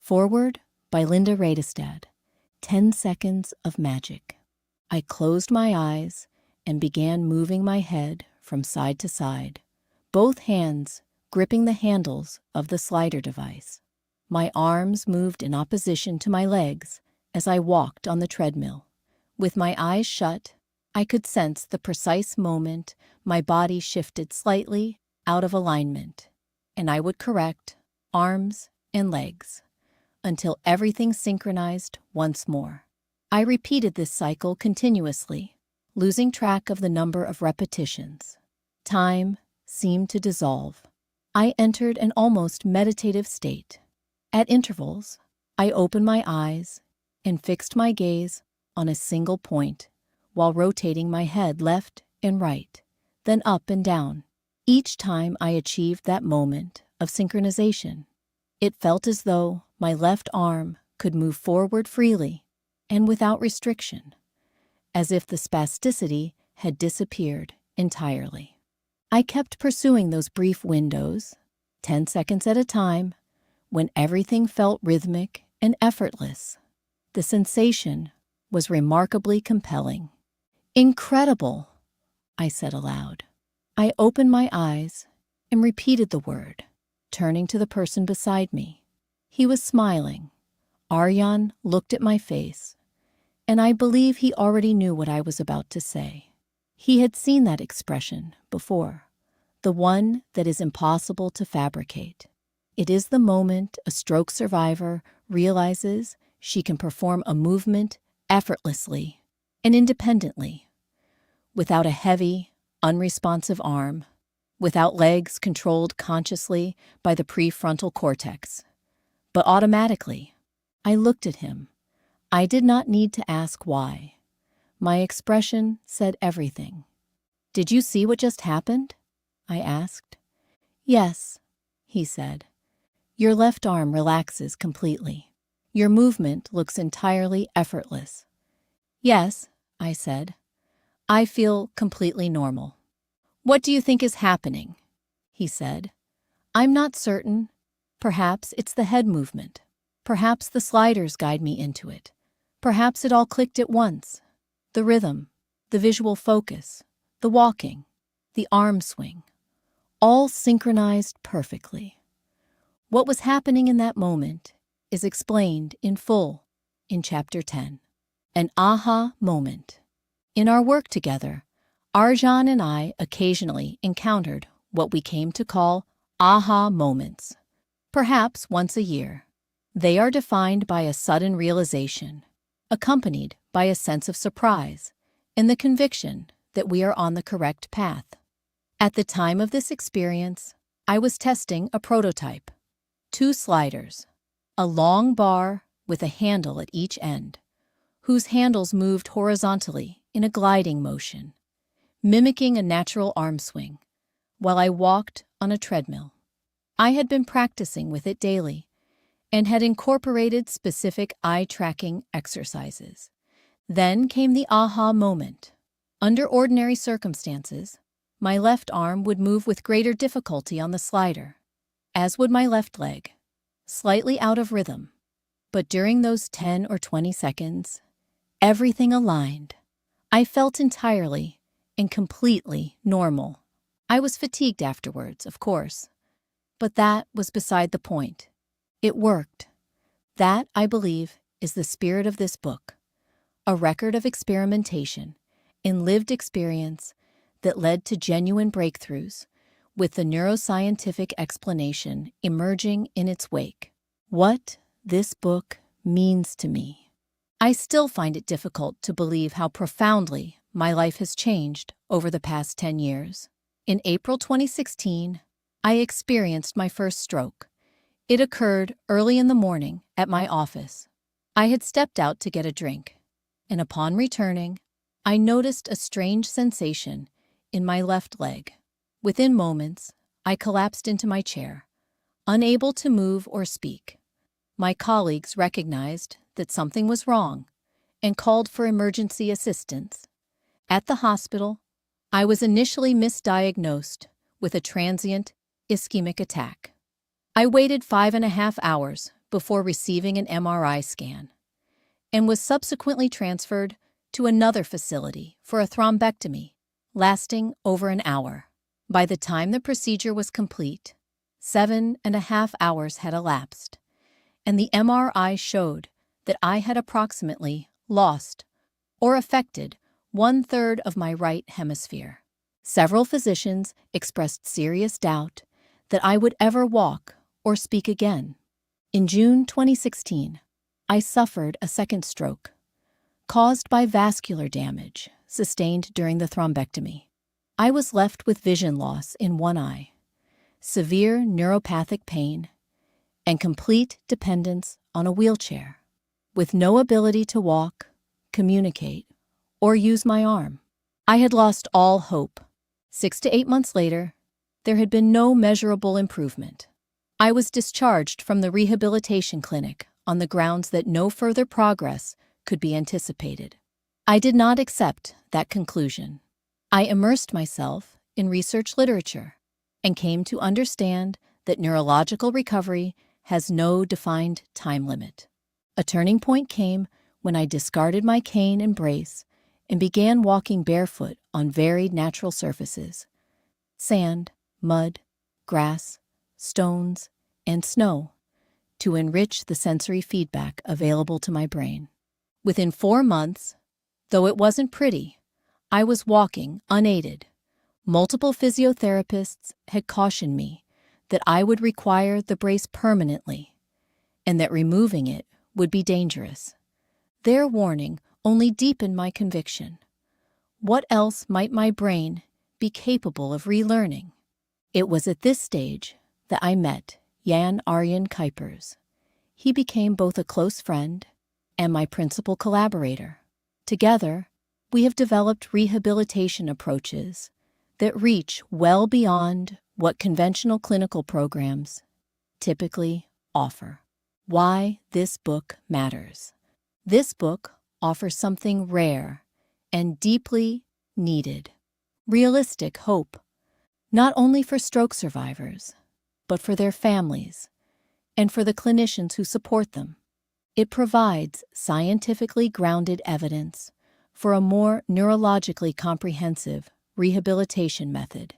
Foreword by Linda Radestad. 10 Seconds of Magic. I closed my eyes and began moving my head from side to side, both hands gripping the handles of the slider device. My arms moved in opposition to my legs as I walked on the treadmill. With my eyes shut, I could sense the precise moment my body shifted slightly out of alignment, and I would correct arms and legs until everything synchronized once more. I repeated this cycle continuously, losing track of the number of repetitions. Time seemed to dissolve. I entered an almost meditative state. At intervals, I opened my eyes and fixed my gaze on a single point while rotating my head left and right, then up and down. Each time I achieved that moment of synchronization, it felt as though my left arm could move forward freely and without restriction, as if the spasticity had disappeared entirely. I kept pursuing those brief windows, 10 seconds at a time, when everything felt rhythmic and effortless. The sensation was remarkably compelling. "Incredible," I said aloud. I opened my eyes and repeated the word, turning to the person beside me. He was smiling. Arjan looked at my face, and I believe he already knew what I was about to say. He had seen that expression before, the one that is impossible to fabricate. It is the moment a stroke survivor realizes she can perform a movement effortlessly and independently, without a heavy, unresponsive arm, without legs controlled consciously by the prefrontal cortex, but automatically. I looked at him. I did not need to ask why. My expression said everything. "Did you see what just happened?" I asked. "Yes," he said. "Your left arm relaxes completely. Your movement looks entirely effortless." "Yes," I said. "I feel completely normal." "What do you think is happening?" he said. "I'm not certain. Perhaps it's the head movement. Perhaps the sliders guide me into it. Perhaps it all clicked at once. The rhythm, the visual focus, the walking, the arm swing, all synchronized perfectly." What was happening in that moment is explained in full in Chapter 10. An aha moment. In our work together, Arjan and I occasionally encountered what we came to call aha moments, perhaps once a year. They are defined by a sudden realization, accompanied by a sense of surprise and the conviction that we are on the correct path. At the time of this experience, I was testing a prototype. 2 sliders, a long bar with a handle at each end, whose handles moved horizontally in a gliding motion, mimicking a natural arm swing, while I walked on a treadmill. I had been practicing with it daily and had incorporated specific eye-tracking exercises. Then came the aha moment. Under ordinary circumstances, my left arm would move with greater difficulty on the slider, as would my left leg, slightly out of rhythm. But during those 10 or 20 seconds, everything aligned. I felt entirely and completely normal. I was fatigued afterwards, of course, but that was beside the point. It worked. That, I believe, is the spirit of this book, a record of experimentation and lived experience that led to genuine breakthroughs, with the neuroscientific explanation emerging in its wake. What this book means to me. I still find it difficult to believe how profoundly my life has changed over the past 10 years. In April 2016, I experienced my first stroke. It occurred early in the morning at my office. I had stepped out to get a drink, and upon returning, I noticed a strange sensation in my left leg. Within moments, I collapsed into my chair, unable to move or speak. My colleagues recognized that something was wrong and called for emergency assistance. At the hospital, I was initially misdiagnosed with a transient ischemic attack. I waited 5.5 hours before receiving an MRI scan and was subsequently transferred to another facility for a thrombectomy, lasting over an hour. By the time the procedure was complete, 7.5 hours had elapsed, and the MRI showed that I had approximately lost or affected 1/3 of my right hemisphere. Several physicians expressed serious doubt that I would ever walk or speak again. In June 2016, I suffered a second stroke, caused by vascular damage sustained during the thrombectomy. I was left with vision loss in one eye, severe neuropathic pain, and complete dependence on a wheelchair, with no ability to walk, communicate, or use my arm. I had lost all hope. 6 to 8 months later, there had been no measurable improvement. I was discharged from the rehabilitation clinic on the grounds that no further progress could be anticipated. I did not accept that conclusion. I immersed myself in research literature and came to understand that neurological recovery has no defined time limit. A turning point came when I discarded my cane and brace and began walking barefoot on varied natural surfaces: sand, mud, grass, stones, and snow, to enrich the sensory feedback available to my brain. Within 4 months, though it wasn't pretty, I was walking unaided. Multiple physiotherapists had cautioned me that I would require the brace permanently and that removing it would be dangerous. Their warning only deepened my conviction. What else might my brain be capable of relearning? It was at this stage that I met Jan Arjen Kuipers. He became both a close friend and my principal collaborator. Together, we have developed rehabilitation approaches that reach well beyond what conventional clinical programs typically offer. Why this book matters. This book offers something rare and deeply needed: realistic hope, not only for stroke survivors, but for their families and for the clinicians who support them. It provides scientifically grounded evidence for a more neurologically comprehensive rehabilitation method,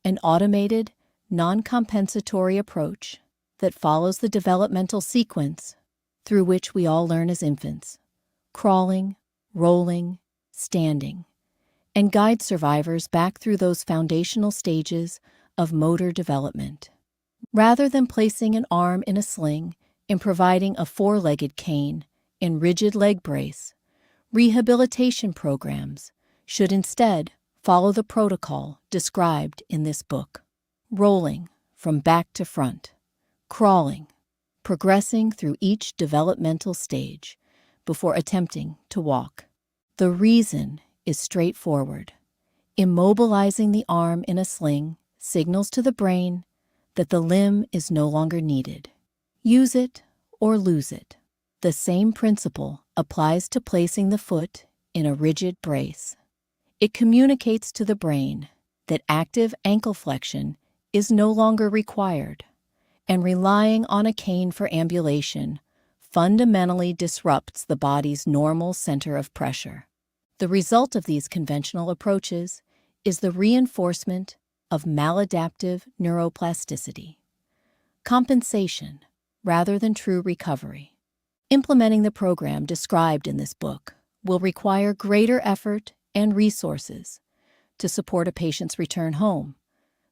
an automated, non-compensatory approach that follows the developmental sequence through which we all learn as infants: crawling, rolling, standing, and guides survivors back through those foundational stages of motor development. Rather than placing an arm in a sling and providing a four-legged cane and rigid leg brace, rehabilitation programs should instead follow the protocol described in this book: rolling from back to front, crawling, progressing through each developmental stage before attempting to walk. The reason is straightforward. Immobilizing the arm in a sling signals to the brain that the limb is no longer needed. Use it or lose it. The same principle applies to placing the foot in a rigid brace. It communicates to the brain that active ankle flexion is no longer required, and relying on a cane for ambulation fundamentally disrupts the body's normal center of pressure. The result of these conventional approaches is the reinforcement of maladaptive neuroplasticity, compensation rather than true recovery. Implementing the program described in this book will require greater effort and resources to support a patient's return home,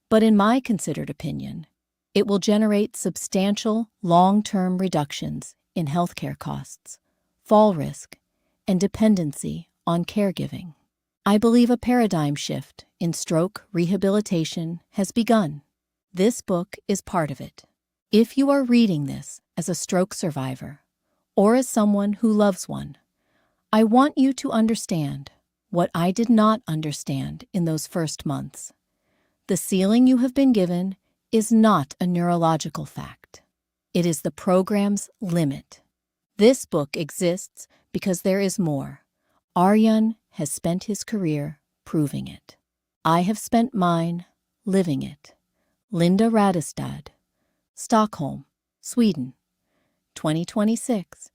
but in my considered opinion, it will generate substantial long-term reductions in healthcare costs, fall risk, and dependency on caregiving. I believe a paradigm shift in stroke rehabilitation has begun. This book is part of it. If you are reading this as a stroke survivor or as someone who loves one, I want you to understand what I did not understand in those first months. The ceiling you have been given is not a neurological fact. It is the program's limit. This book exists because there is more. Arjan has spent his career proving it. I have spent mine living it. Linda Radestad, Stockholm, Sweden, 2026.